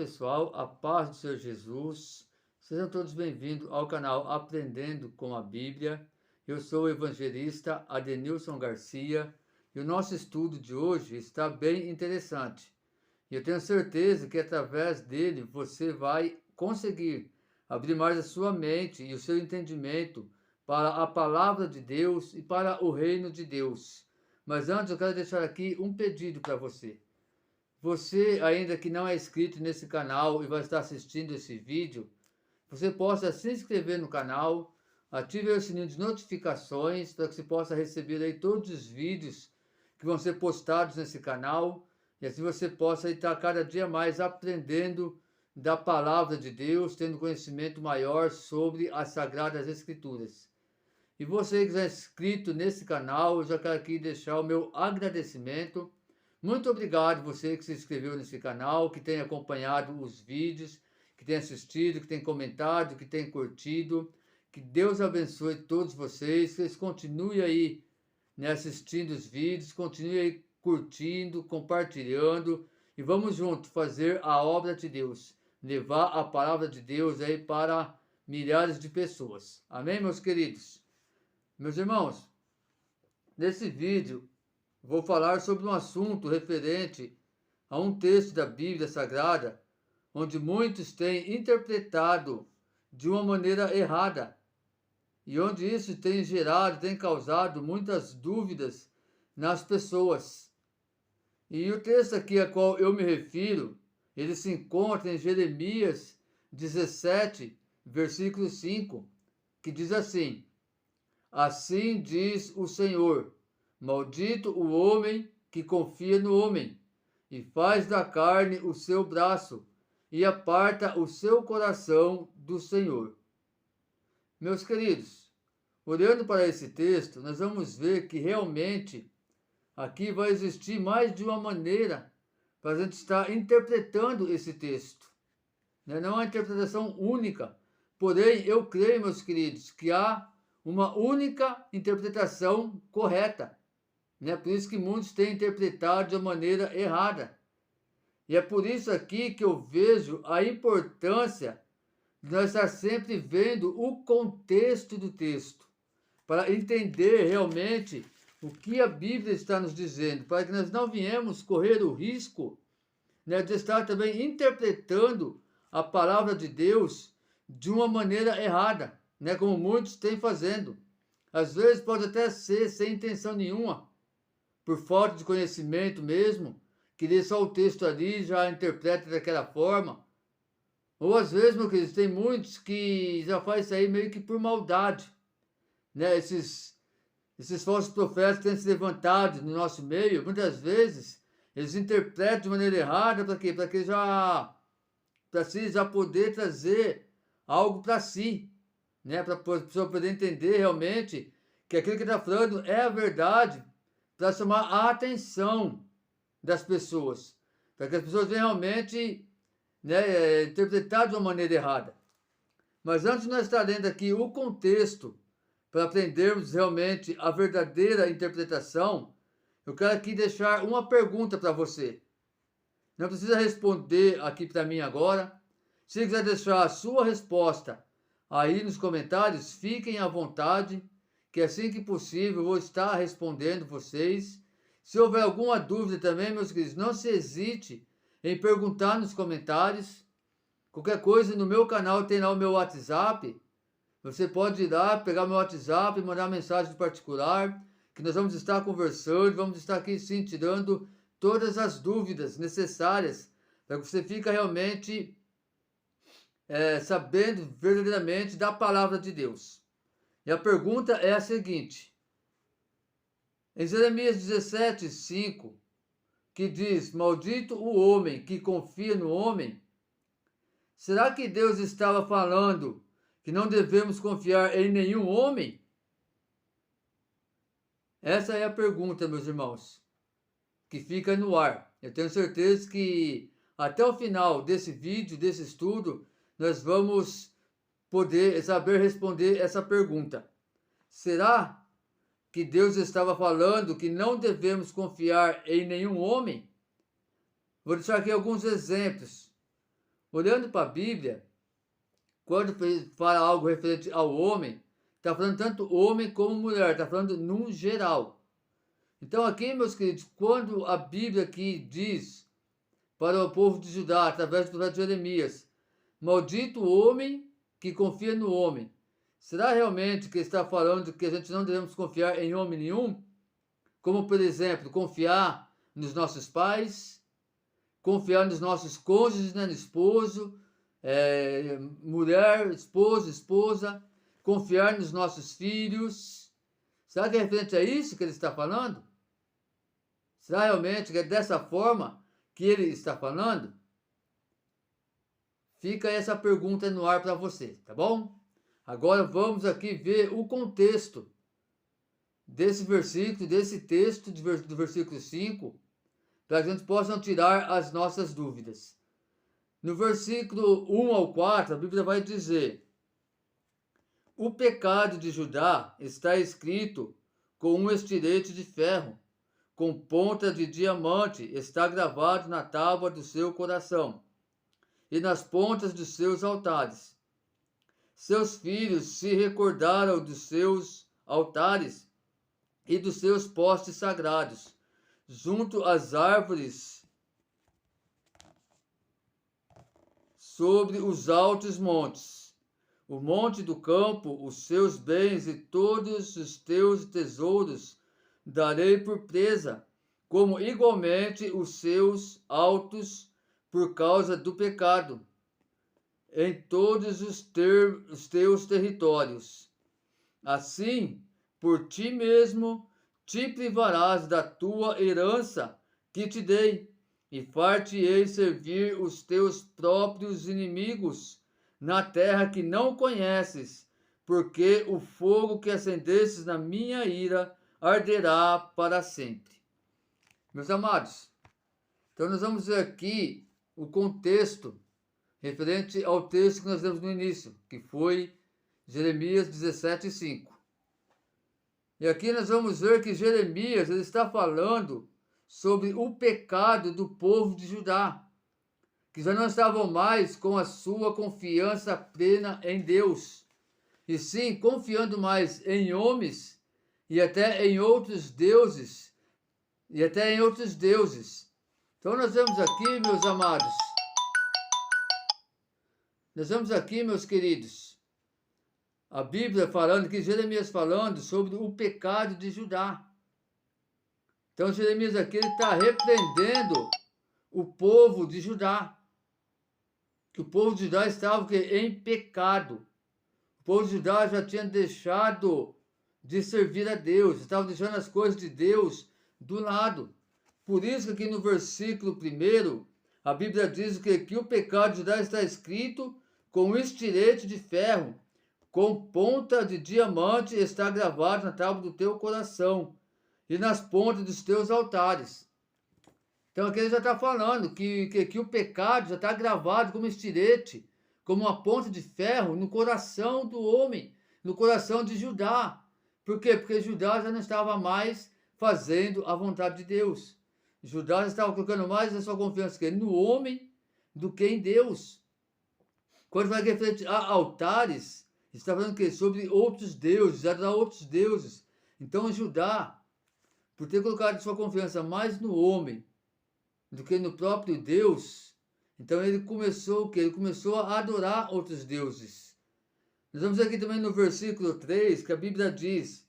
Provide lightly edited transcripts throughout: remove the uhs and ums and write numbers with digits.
pessoal, a paz do Senhor Jesus. Sejam todos bem-vindos ao canal Aprendendo com a Bíblia. Eu sou o evangelista Adenilson Garcia e o nosso estudo de hoje está bem interessante. E eu tenho certeza que através dele você vai conseguir abrir mais a sua mente e o seu entendimento para a palavra de Deus e para o reino de Deus. Mas antes eu quero deixar aqui um pedido para você. Você ainda que não é inscrito nesse canal e vai estar assistindo esse vídeo, você possa se inscrever no canal, ative o sininho de notificações para que você possa receber aí todos os vídeos que vão ser postados nesse canal e assim você possa estar cada dia mais aprendendo da palavra de Deus, tendo conhecimento maior sobre as Sagradas Escrituras. E você que já é inscrito nesse canal, eu já quero aqui deixar o meu agradecimento. Muito obrigado você que se inscreveu nesse canal, que tem acompanhado os vídeos, que tem assistido, que tem comentado, que tem curtido. Que Deus abençoe todos vocês, que eles continuem aí, né, assistindo os vídeos, continuem aí curtindo, compartilhando e vamos juntos fazer a obra de Deus, levar a palavra de Deus aí para milhares de pessoas. Amém, meus queridos? Meus irmãos, nesse vídeo vou falar sobre um assunto referente a um texto da Bíblia Sagrada, onde muitos têm interpretado de uma maneira errada, e onde isso tem gerado, tem causado muitas dúvidas nas pessoas. E o texto aqui a qual eu me refiro, ele se encontra em Jeremias 17, versículo 5, que diz assim: Assim diz o Senhor, maldito o homem que confia no homem, e faz da carne o seu braço, e aparta o seu coração do Senhor. Meus queridos, olhando para esse texto, nós vamos ver que realmente aqui vai existir mais de uma maneira para a gente estar interpretando esse texto. Não é uma interpretação única, porém eu creio, meus queridos, que há uma única interpretação correta. Né? Por isso que muitos têm interpretado de uma maneira errada. E é por isso aqui que eu vejo a importância de nós estar sempre vendo o contexto do texto, para entender realmente o que a Bíblia está nos dizendo, para que nós não viemos correr o risco, né, de estar também interpretando a palavra de Deus de uma maneira errada, né, como muitos têm fazendo. Às vezes pode até ser sem intenção nenhuma, por falta de conhecimento mesmo, que lê só o texto ali e já interpreta daquela forma. Ou às vezes, meu querido, tem muitos que já fazem isso aí meio que por maldade. Né? Esses falsos profetas que têm se levantado no nosso meio, muitas vezes, eles interpretam de maneira errada para quê? Para que já poder trazer algo para si, né? Para a pessoa poder entender realmente que aquilo que está falando é a verdade, para chamar a atenção das pessoas, para que as pessoas venham realmente, né, interpretar de uma maneira errada. Mas antes de nós estar lendo aqui o contexto, para aprendermos realmente a verdadeira interpretação, eu quero aqui deixar uma pergunta para você. Não precisa responder aqui para mim agora. Se quiser deixar a sua resposta aí nos comentários, fiquem à vontade, que assim que possível eu vou estar respondendo vocês. Se houver alguma dúvida também, meus queridos, não se hesite em perguntar nos comentários. Qualquer coisa no meu canal tem lá o meu WhatsApp. Você pode ir lá, pegar meu WhatsApp e mandar mensagem particular, que nós vamos estar conversando, vamos estar aqui sim tirando todas as dúvidas necessárias para que você fique realmente sabendo verdadeiramente da palavra de Deus. E a pergunta é a seguinte: em Jeremias 17, 5, que diz, maldito o homem que confia no homem, será que Deus estava falando que não devemos confiar em nenhum homem? Essa é a pergunta, meus irmãos, que fica no ar. Eu tenho certeza que até o final desse vídeo, desse estudo, nós vamos poder saber responder essa pergunta. Será que Deus estava falando que não devemos confiar em nenhum homem? Vou deixar aqui alguns exemplos Olhando para a Bíblia, quando fala algo referente ao homem, está falando tanto homem como mulher, está falando num geral. Então aqui, meus queridos, quando a Bíblia aqui diz para o povo de Judá, através do profeta Jeremias, maldito o homem que confia no homem. Será realmente que está falando que a gente não devemos confiar em homem nenhum? Como, por exemplo, confiar nos nossos pais, confiar nos nossos cônjuges, né, no esposo, mulher, esposo, esposa, confiar nos nossos filhos. Será que é referente a isso que ele está falando? Será realmente que é dessa forma que ele está falando? Fica essa pergunta no ar para você, tá bom? Agora vamos aqui ver o contexto desse versículo, desse texto do versículo 5, para que a gente possa tirar as nossas dúvidas. No versículo 1 ao 4, a Bíblia vai dizer: o pecado de Judá está escrito com um estilete de ferro, com ponta de diamante, está gravado na tábua do seu coração e nas pontas dos seus altares. Seus filhos se recordaram dos seus altares e dos seus postes sagrados, junto às árvores, sobre os altos montes, o monte do campo, os seus bens e todos os teus tesouros darei por presa, como igualmente os seus altos por causa do pecado, em todos os teus territórios. Assim, por ti mesmo te privarás da tua herança que te dei, e far-te-ei servir os teus próprios inimigos na terra que não conheces, porque o fogo que acendestes na minha ira arderá para sempre. Meus amados, então nós vamos ver aqui o contexto referente ao texto que nós lemos no início, que foi Jeremias 17:5. E aqui nós vamos ver que Jeremias ele está falando sobre o pecado do povo de Judá, que já não estavam mais com a sua confiança plena em Deus, e sim confiando mais em homens e até em outros deuses, Então nós vemos aqui, meus amados, meus queridos, a Bíblia falando, que Jeremias falando sobre o pecado de Judá. Então Jeremias aqui está repreendendo o povo de Judá, que o povo de Judá estava em pecado. O povo de Judá já tinha deixado de servir a Deus, estava deixando as coisas de Deus do lado. Por isso que aqui no versículo 1, a Bíblia diz que o pecado de Judá está escrito com um estilete de ferro, com ponta de diamante, está gravado na tábua do teu coração e nas pontas dos teus altares. Então aqui ele já está falando que o pecado já está gravado como estilete, como uma ponta de ferro no coração do homem, no coração de Judá. Por quê? Porque Judá já não estava mais fazendo a vontade de Deus. Judá já estava colocando mais a sua confiança no homem do que em Deus. Quando vai referente a altares, está falando que sobre outros deuses, adorar outros deuses. Então Judá, por ter colocado sua confiança mais no homem do que no próprio Deus, então ele começou o quê? Ele começou a adorar outros deuses. Nós vamos aqui também no versículo 3, que a Bíblia diz: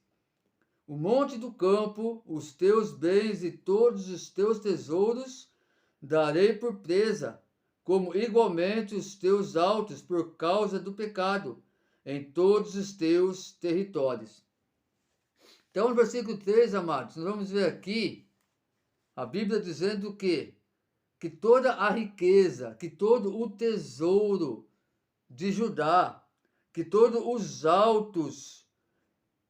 o monte do campo, os teus bens e todos os teus tesouros darei por presa, como igualmente os teus altos por causa do pecado, em todos os teus territórios. Então, no versículo 3, amados, nós vamos ver aqui a Bíblia dizendo que toda a riqueza, que todo o tesouro de Judá, que todos os altos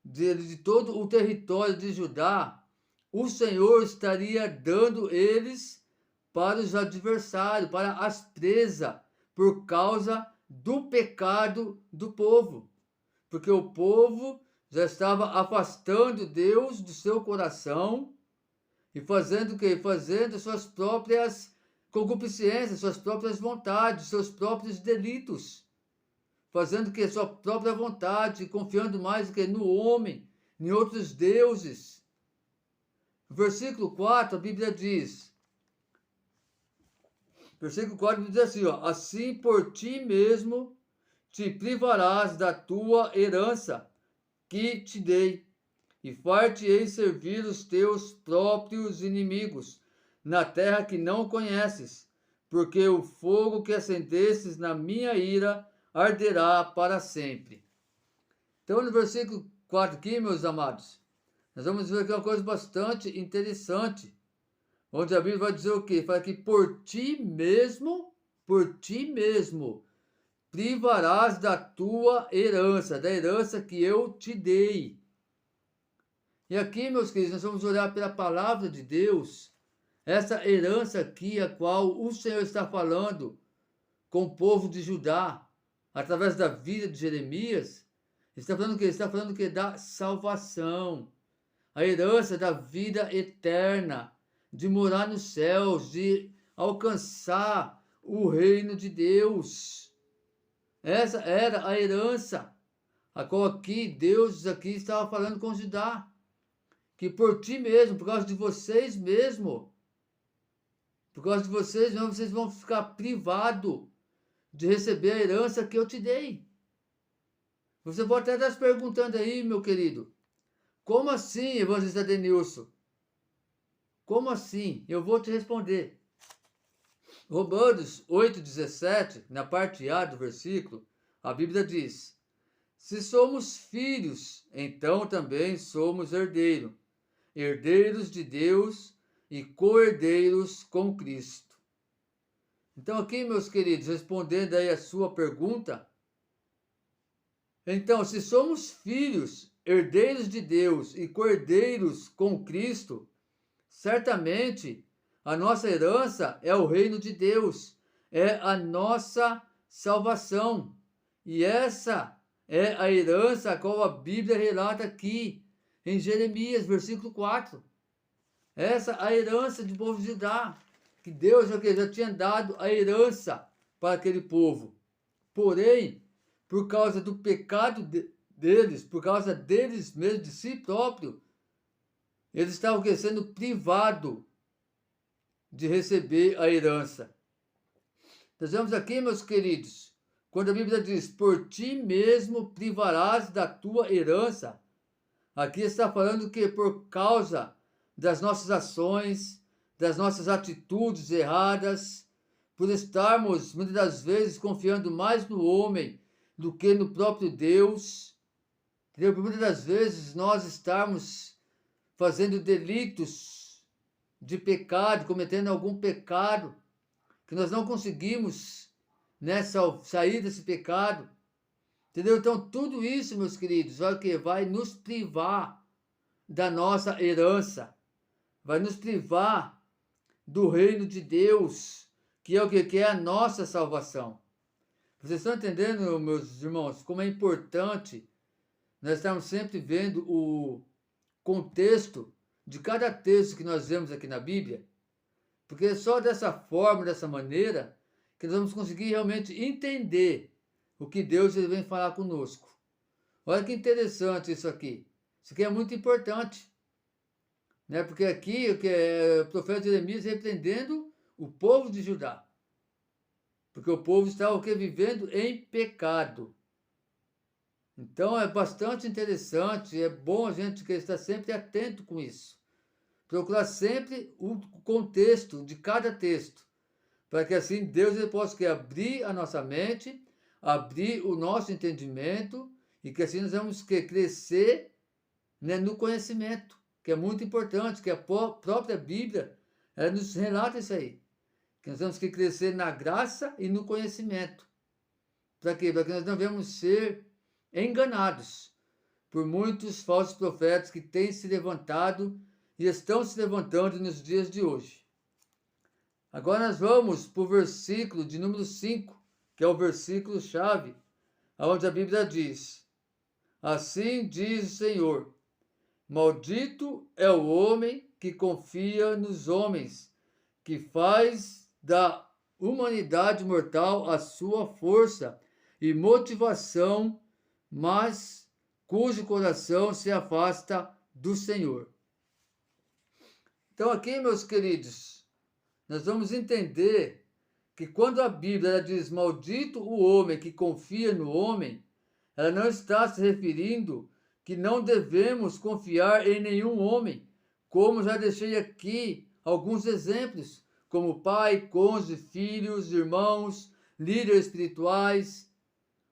de todo o território de Judá, o Senhor estaria dando eles para os adversários, para as presas, por causa do pecado do povo. Porque o povo já estava afastando Deus do seu coração e fazendo o quê? Fazendo suas próprias concupiscência, suas próprias vontades, seus próprios delitos, fazendo que a sua própria vontade, confiando mais do que no homem, em outros deuses. No versículo 4, a Bíblia diz, versículo 4 diz assim, ó, assim por ti mesmo te privarás da tua herança que te dei, e far-te-ei servir os teus próprios inimigos, na terra que não conheces, porque o fogo que acendestes na minha ira arderá para sempre. Então, no versículo 4 aqui, meus amados, nós vamos ver aqui uma coisa bastante interessante, onde a Bíblia vai dizer o quê? Fala que por ti mesmo, privarás da tua herança, da herança que eu te dei. E aqui, meus queridos, nós vamos olhar pela palavra de Deus, essa herança aqui, a qual o Senhor está falando com o povo de Judá, através da vida de Jeremias. Está falando o quê? Está falando o quê? Da salvação, a herança da vida eterna, de morar nos céus, de alcançar o reino de Deus. Essa era a herança, a qual aqui Deus aqui estava falando com Judá, que por ti mesmo, por causa de vocês mesmo, vocês vão ficar privados de receber a herança que eu te dei. Você pode até estar se perguntando aí, meu querido, como assim, evangelista Denilson? Como assim? Eu vou te responder. Romanos 8,17, na parte A do versículo, a Bíblia diz, se somos filhos, então também somos herdeiros, herdeiros de Deus e co-herdeiros com Cristo. Então aqui, meus queridos, respondendo aí a sua pergunta, então, se somos filhos, herdeiros de Deus e co-herdeiros com Cristo, certamente a nossa herança é o reino de Deus, é a nossa salvação. E essa é a herança a qual a Bíblia relata aqui, em Jeremias, versículo 4. Essa é a herança do povo de Judá, que Deus já tinha dado a herança para aquele povo. Porém, por causa do pecado deles, por causa deles mesmos, de si próprio, eles estavam sendo privados de receber a herança. Nós vemos aqui, meus queridos, quando a Bíblia diz, por ti mesmo privarás da tua herança, aqui está falando que por causa das nossas ações, das nossas atitudes erradas, por estarmos, muitas das vezes, confiando mais no homem do que no próprio Deus, entendeu? Por muitas das vezes nós estarmos fazendo delitos de pecado, cometendo algum pecado, que nós não conseguimos, né, sair desse pecado, entendeu? Então tudo isso, meus queridos, vai nos privar da nossa herança, vai nos privar do reino de Deus, que é o que é a nossa salvação. Vocês estão entendendo, meus irmãos, como é importante nós estarmos sempre vendo o contexto de cada texto que nós vemos aqui na Bíblia? Porque é só dessa forma, dessa maneira, que nós vamos conseguir realmente entender o que Deus vem falar conosco. Olha que interessante isso aqui. Isso aqui é muito importante, né? Porque aqui o profeta Jeremias repreendendo o povo de Judá. Porque o povo estava vivendo em pecado. Então é bastante interessante, é bom a gente estar sempre atento com isso. Procurar sempre o contexto de cada texto, para que assim Deus possa abrir a nossa mente, abrir o nosso entendimento, e que assim nós vamos crescer, né, no conhecimento, que é muito importante, que a própria Bíblia nos relata isso aí. Que nós temos que crescer na graça e no conhecimento. Para quê? Para que nós não venhamos ser enganados por muitos falsos profetas que têm se levantado e estão se levantando nos dias de hoje. Agora nós vamos para o versículo de número 5, que é o versículo chave, onde a Bíblia diz, assim diz o Senhor, maldito é o homem que confia nos homens, que faz da humanidade mortal a sua força e motivação, mas cujo coração se afasta do Senhor. Então aqui, meus queridos, nós vamos entender que quando a Bíblia diz maldito o homem que confia no homem, ela não está se referindo que não devemos confiar em nenhum homem, como já deixei aqui alguns exemplos, como pai, cônjuge, filhos, irmãos, líderes espirituais.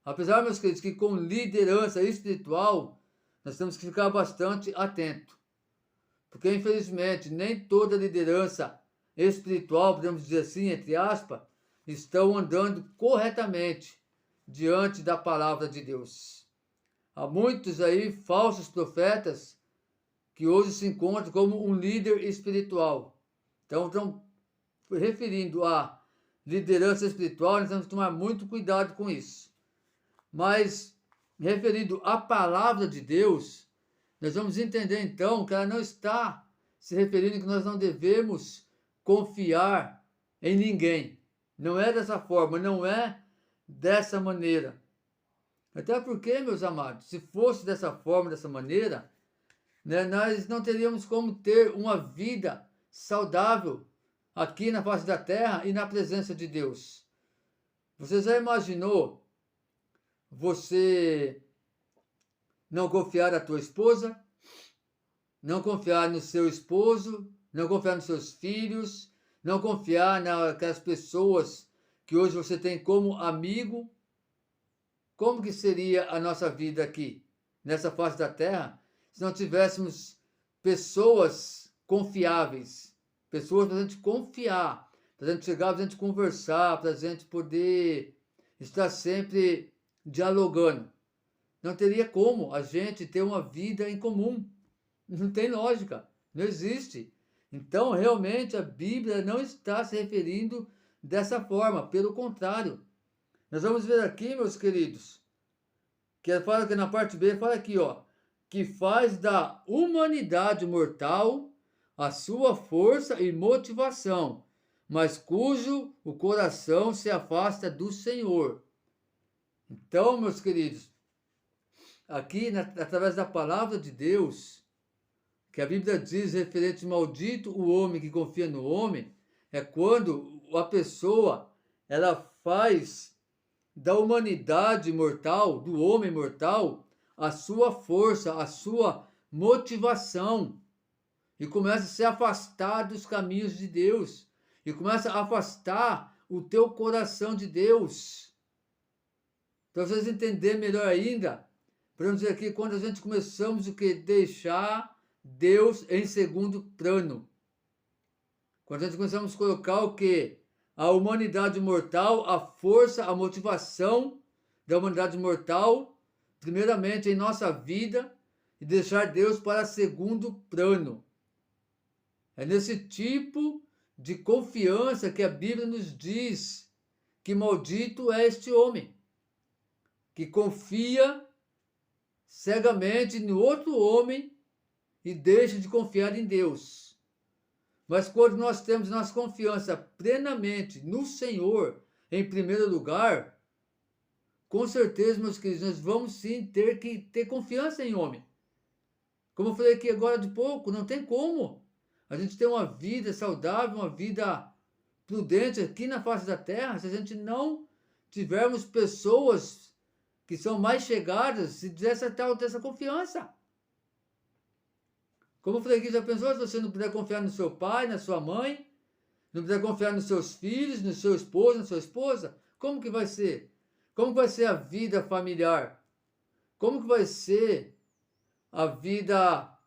Apesar, meus queridos, que com liderança espiritual, nós temos que ficar bastante atento. Porque, infelizmente, nem toda liderança espiritual, podemos dizer assim, entre aspas, estão andando corretamente diante da palavra de Deus. Há muitos aí falsos profetas que hoje se encontram como um líder espiritual. Então, estão referindo a liderança espiritual, nós temos que tomar muito cuidado com isso. Mas, referindo à palavra de Deus, nós vamos entender então que ela não está se referindo que nós não devemos confiar em ninguém. Não é dessa forma, não é dessa maneira. Até porque, meus amados, se fosse dessa forma, dessa maneira, né, nós não teríamos como ter uma vida saudável aqui na face da terra e na presença de Deus. Você já imaginou você não confiar na tua esposa, não confiar no seu esposo, não confiar nos seus filhos, não confiar naquelas pessoas que hoje você tem como amigo? Como que seria a nossa vida aqui, nessa face da terra, se não tivéssemos pessoas confiáveis, pessoas para a gente confiar, para a gente chegar, para a gente conversar, para a gente poder estar sempre dialogando? Não teria como a gente ter uma vida em comum. Não tem lógica, não existe. Então, realmente, a Bíblia não está se referindo dessa forma, pelo contrário. Nós vamos ver aqui, meus queridos, que fala que na parte B, fala aqui, ó, que faz da humanidade mortal a sua força e motivação, mas cujo o coração se afasta do Senhor. Então, meus queridos, aqui, através da palavra de Deus, que a Bíblia diz referente maldito o homem que confia no homem, é quando a pessoa, ela faz da humanidade mortal, do homem mortal, a sua força, a sua motivação, e começa a se afastar dos caminhos de Deus, e começa a afastar o teu coração de Deus. Para vocês entenderem melhor ainda, podemos dizer aqui, quando a gente começamos o que? Deixar Deus em segundo plano. Quando a gente começamos a colocar o que? A humanidade mortal, a força, a motivação da humanidade mortal, primeiramente em nossa vida, e deixar Deus para segundo plano. É nesse tipo de confiança que a Bíblia nos diz que maldito é este homem, que confia cegamente no outro homem e deixa de confiar em Deus. Mas quando nós temos nossa confiança plenamente no Senhor, em primeiro lugar, com certeza, meus queridos, nós vamos sim ter que ter confiança em homem. Como eu falei aqui agora de pouco, não tem como a gente ter uma vida saudável, uma vida prudente aqui na face da terra, se a gente não tivermos pessoas que são mais chegadas, se dessa tal dessa confiança. Como eu falei aqui, já pensou se você não puder confiar no seu pai, na sua mãe, não puder confiar nos seus filhos, no seu esposo, na sua esposa? Como que vai ser? Como que vai ser a vida familiar? Como que vai ser a vida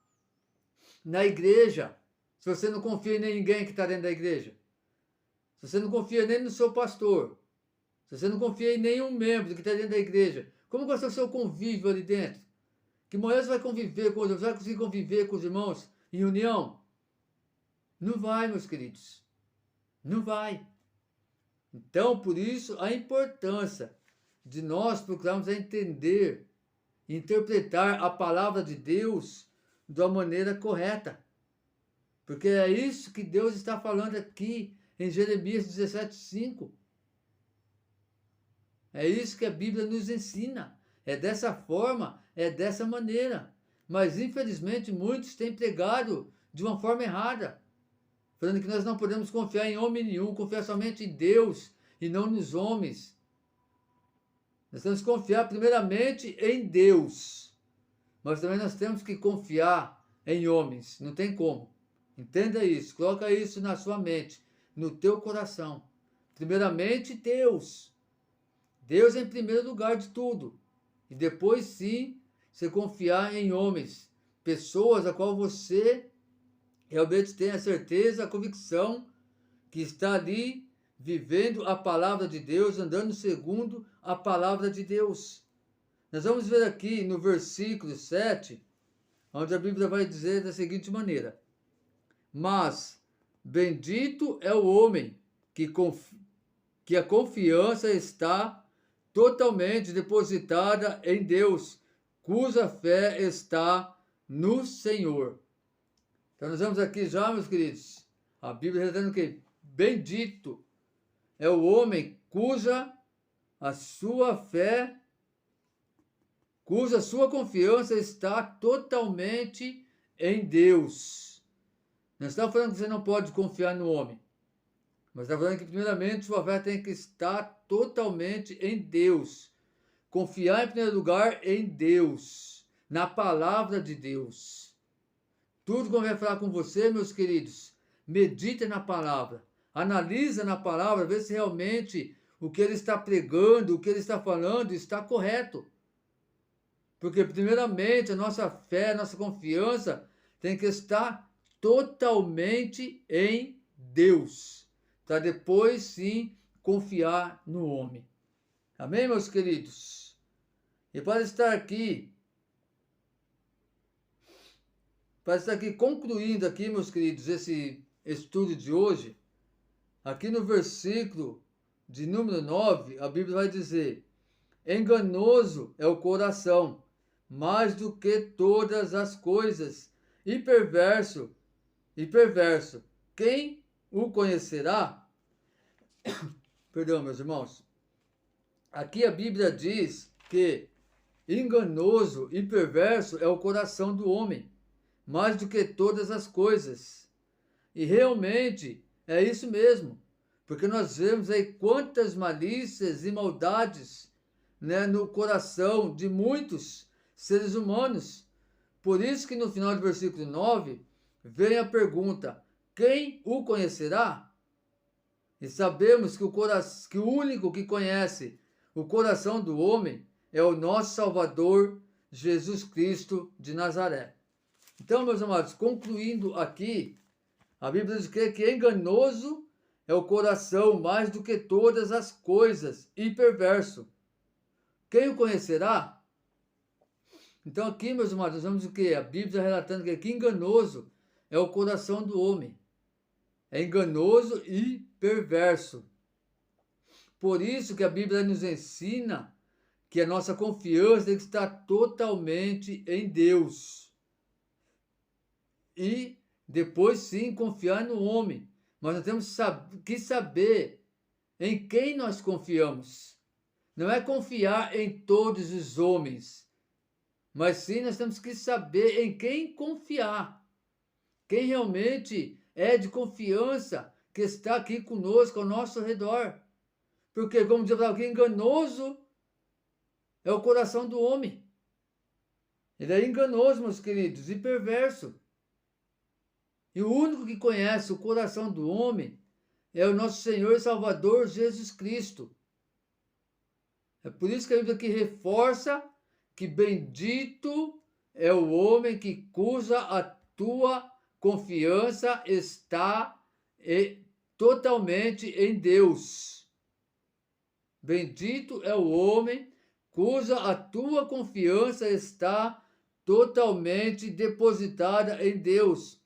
na igreja, se você não confia em ninguém que está dentro da igreja? Se você não confia nem no seu pastor, se você não confia em nenhum membro que está dentro da igreja, como vai ser o seu convívio ali dentro? Que manhã você vai conviver com os irmãos? Vai conseguir conviver com os irmãos em união? Não vai, meus queridos. Não vai. Então, por isso, a importância de nós procurarmos entender, interpretar a palavra de Deus de uma maneira correta. Porque é isso que Deus está falando aqui em Jeremias 17:5. É isso que a Bíblia nos ensina. É dessa forma, é dessa maneira. Mas, infelizmente, muitos têm pregado de uma forma errada, falando que nós não podemos confiar em homem nenhum, confiar somente em Deus e não nos homens. Nós temos que confiar primeiramente em Deus, mas também nós temos que confiar em homens. Não tem como. Entenda isso, coloca isso na sua mente, no teu coração. Primeiramente, Deus. Deus é em primeiro lugar de tudo. E depois, sim, você confiar em homens, pessoas a qual você realmente tem a certeza, a convicção que está ali vivendo a palavra de Deus, andando segundo a palavra de Deus. Nós vamos ver aqui no versículo 7, onde a Bíblia vai dizer da seguinte maneira: mas bendito é o homem que a confiança está totalmente depositada em Deus, cuja fé está no Senhor. Então nós vemos aqui já, meus queridos, a Bíblia está dizendo que bendito é o homem cuja sua confiança está totalmente em Deus. Não está falando que você não pode confiar no homem, mas está falando que primeiramente sua fé tem que estar totalmente em Deus. Confiar em primeiro lugar em Deus, na palavra de Deus. Tudo que eu vou falar com você, meus queridos, medita na palavra, analisa na palavra, vê se realmente o que ele está pregando, o que ele está falando está correto. Porque primeiramente a nossa fé, a nossa confiança tem que estar totalmente em Deus, para depois sim confiar no homem. Amém, meus queridos? E para estar aqui concluindo aqui, meus queridos, esse estudo de hoje, aqui no versículo de número 9, a Bíblia vai dizer: enganoso é o coração, mais do que todas as coisas, e perverso, quem o conhecerá? Perdão, meus irmãos. Aqui a Bíblia diz que enganoso e perverso é o coração do homem, mais do que todas as coisas. E realmente é isso mesmo, porque nós vemos aí quantas malícias e maldades, né, no coração de muitos seres humanos. Por isso que no final do versículo 9 vem a pergunta: quem o conhecerá? E sabemos que o único que conhece o coração do homem é o nosso Salvador, Jesus Cristo de Nazaré. Então, meus amados, concluindo aqui, a Bíblia diz que enganoso é o coração mais do que todas as coisas, e perverso. Quem o conhecerá? Então aqui, meus amados, nós vemos o que? A Bíblia relatando que enganoso é o coração do homem. É enganoso e perverso. Por isso que a Bíblia nos ensina que a nossa confiança tem que estar totalmente em Deus. E depois sim confiar no homem. Mas nós temos que saber em quem nós confiamos. Não é confiar em todos os homens, mas sim nós temos que saber em quem confiar. Quem realmente é de confiança, que está aqui conosco, ao nosso redor. Porque, como diz aqui, enganoso é o coração do homem. Ele é enganoso, meus queridos, e perverso. E o único que conhece o coração do homem é o nosso Senhor e Salvador Jesus Cristo. É por isso que a Bíblia aqui reforça que bendito é o homem cuja a tua confiança está totalmente em Deus. Bendito é o homem cuja a tua confiança está totalmente depositada em Deus,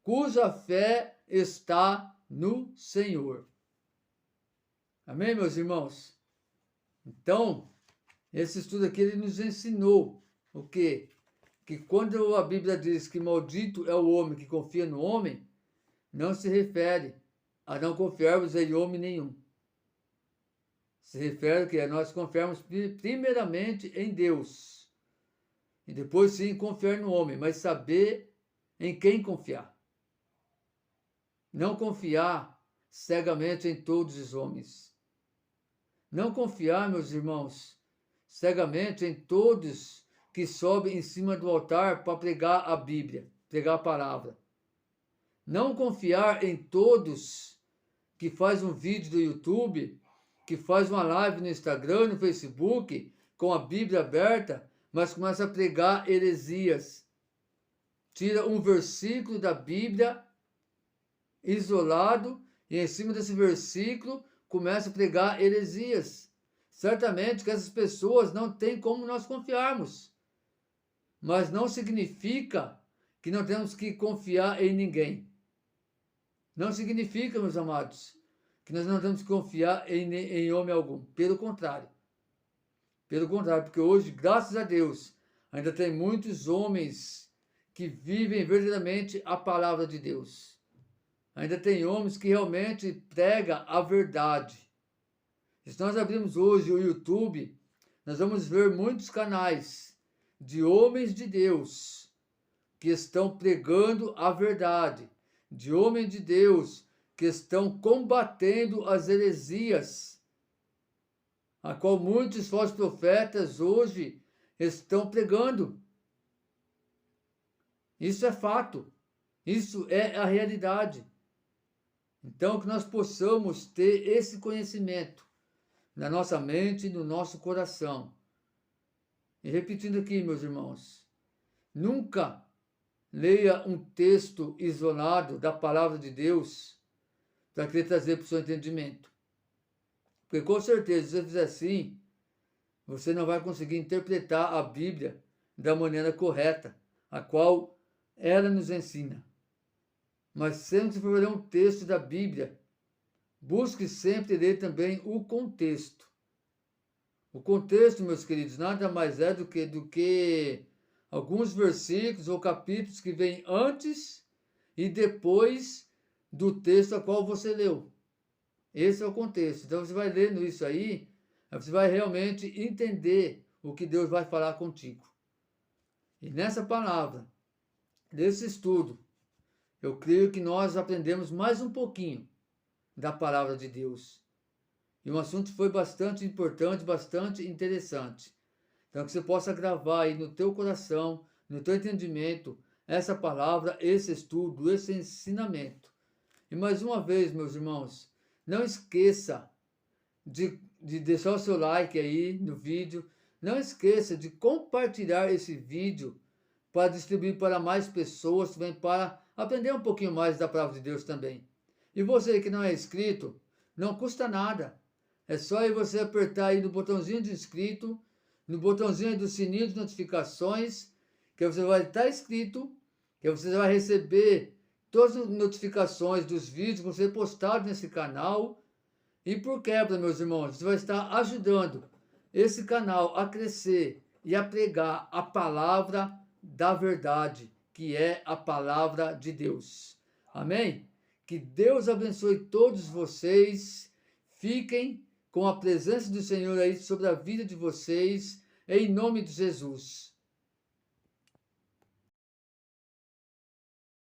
cuja fé está no Senhor. Amém, meus irmãos? Então, esse estudo aqui ele nos ensinou o quê? Que quando a Bíblia diz que maldito é o homem que confia no homem, não se refere a não confiarmos em homem nenhum. Se refere que nós confiarmos primeiramente em Deus. E depois sim confiar no homem, mas saber em quem confiar. Não confiar cegamente em todos os homens. Não confiar, meus irmãos, cegamente em todos que sobem em cima do altar para pregar a Bíblia, pregar a palavra. Não confiar em todos que faz um vídeo do YouTube, que faz uma live no Instagram, no Facebook, com a Bíblia aberta, mas começa a pregar heresias. Tira um versículo da Bíblia isolado e em cima desse versículo começa a pregar heresias. Certamente que essas pessoas não têm como nós confiarmos. Mas não significa que não temos que confiar em ninguém. Não significa, meus amados, que nós não temos que confiar em homem algum. Pelo contrário. Pelo contrário, porque hoje, graças a Deus, ainda tem muitos homens que vivem verdadeiramente a palavra de Deus. Ainda tem homens que realmente pregam a verdade. Se nós abrirmos hoje o YouTube, nós vamos ver muitos canais de homens de Deus que estão pregando a verdade, de homens de Deus que estão combatendo as heresias, a qual muitos falsos profetas hoje estão pregando. Isso é fato, isso é a realidade. Então, que nós possamos ter esse conhecimento na nossa mente e no nosso coração. E repetindo aqui, meus irmãos, nunca leia um texto isolado da palavra de Deus para querer trazer para o seu entendimento. Porque com certeza, se você fizer assim, você não vai conseguir interpretar a Bíblia da maneira correta, a qual ela nos ensina. Mas sempre que for ler um texto da Bíblia, busque sempre ler também o contexto. O contexto, meus queridos, nada mais é do que alguns versículos ou capítulos que vêm antes e depois do texto a qual você leu. Esse é o contexto. Então você vai lendo isso aí, você vai realmente entender o que Deus vai falar contigo. E nessa palavra, nesse estudo, eu creio que nós aprendemos mais um pouquinho da palavra de Deus. E o assunto foi bastante importante, bastante interessante. Então que você possa gravar aí no teu coração, no teu entendimento, essa palavra, esse estudo, esse ensinamento. E mais uma vez, meus irmãos, não esqueça de deixar o seu like aí no vídeo. Não esqueça de compartilhar esse vídeo para distribuir para mais pessoas, também para aprender um pouquinho mais da palavra de Deus também. E você que não é inscrito, não custa nada. É só aí você apertar aí no botãozinho de inscrito, no botãozinho do sininho de notificações, que você vai estar inscrito, que você vai receber todas as notificações dos vídeos que você postado nesse canal. E por quebra, meus irmãos, você vai estar ajudando esse canal a crescer e a pregar a palavra da verdade, que é a palavra de Deus. Amém? Que Deus abençoe todos vocês. Fiquem com a presença do Senhor aí sobre a vida de vocês, em nome de Jesus.